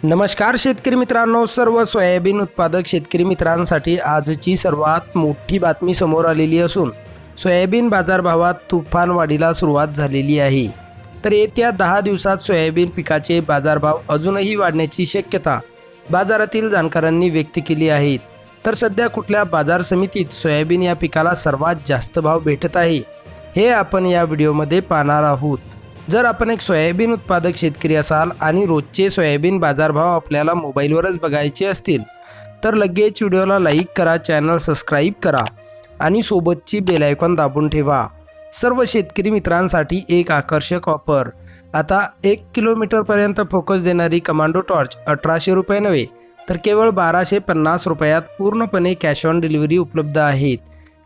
नमस्कार शेतकरी मित्रांनो, सर्व सोयाबीन उत्पादक शेतकरी मित्रांसाठी आजची सर्वात मोठी बातमी समोर आलेली असून सोयाबीन बाजारभावात तुफान वाढीला सुरुवात झालेली आहे। तर येत्या 10 दिवसात सोयाबीन पिकाचे बाजारभाव अजूनही वाढण्याची शक्यता बाजारातील जाणकारांनी व्यक्त केली आहे। तर सध्या कुठल्या बाजार समितीत सोयाबीन या पिकाला सर्वात जास्त भाव भेटत आहे हे आपण या व्हिडिओमध्ये पाहणार आहोत। जर आपण एक सोयाबीन उत्पादक शेतकरी असाल आणि रोजचे सोयाबीन बाजारभाव आपल्याला मोबाईलवरच बघायचे असतील तर लगेच व्हिडिओला लाईक करा, चॅनल सबस्क्राईब करा आणि सोबतची बेल आयकॉन दाबून ठेवा। सर्व शेतकरी मित्रांसाठी एक आकर्षक ऑफर। आता 1 किलोमीटरपर्यंत फोकस देणारी कमांडो टॉर्च 1800 रुपये नव्हे तर केवळ 1250 रुपयात पूर्णपणे कॅश ऑन डिलिव्हरी उपलब्ध आहेत।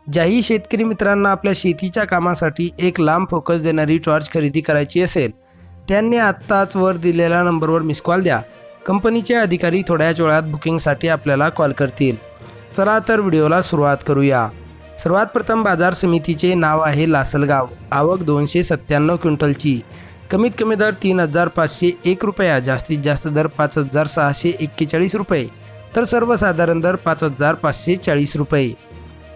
ज्याही शेतकरी मित्रांना आपल्या शेतीच्या कामासाठी एक लांब फोकस देणारी टॉर्च खरेदी करायची असेल त्यांनी आत्ताच वर दिलेल्या नंबरवर मिस कॉल द्या। कंपनीचे अधिकारी थोड्याच वेळात बुकिंगसाठी आपल्याला कॉल करतील। चला तर व्हिडिओला सुरुवात करूया। सर्वात प्रथम बाजार समितीचे नाव आहे लासलगाव। आवक 297 क्विंटलची। कमीत कमी दर 3501 रुपया, जास्तीत जास्त दर 5641 रुपये तर सर्वसाधारण दर 5540 रुपये।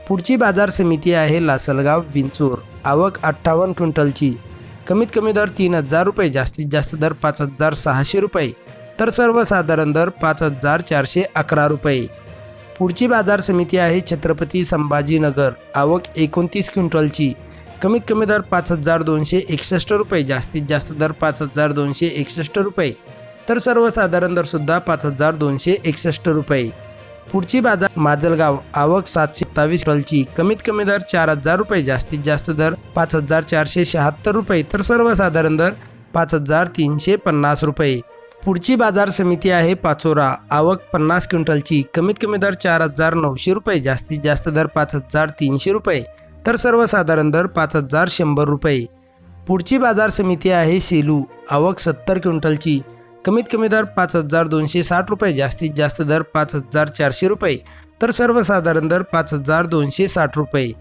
पुढची बाजार समिती आहे लासलगाव विंचूर। आवक 58 क्विंटलची। कमीत कमी दर 3000 रुपये, जास्तीत जास्त दर 5600 रुपये तर सर्वसाधारण दर 5411 रुपये। पुढची बाजार समिती आहे छत्रपती संभाजीनगर। आवक 29 क्विंटलची। कमीत कमी दर 5261 रुपये, जास्तीत जास्त दर 5261 रुपये तर सर्वसाधारण दर सुद्धा 5261 रुपये। पुढची बाजार माजलगाव। आवक 727 क्विंटलची। कमीत कमी दर 4000 रुपये, जास्तीत जास्त दर 5476 रुपये तर सर्वसाधारण दर 5350 रुपये। पुढची बाजार समिती आहे पाचोरा। आवक 50 क्विंटलची। कमीत कमी दर 4900 रुपये, जास्तीत जास्त दर 5300 रुपये तर सर्वसाधारण दर 5100 रुपये। पुढची बाजार समिती आहे सेलू। आवक 70 क्विंटलची। कमीत कमी दर 5260 रुपये, जास्तीत जास्त दर 5400 रुपये तर सर्वसाधारण दर 5260 रुपये।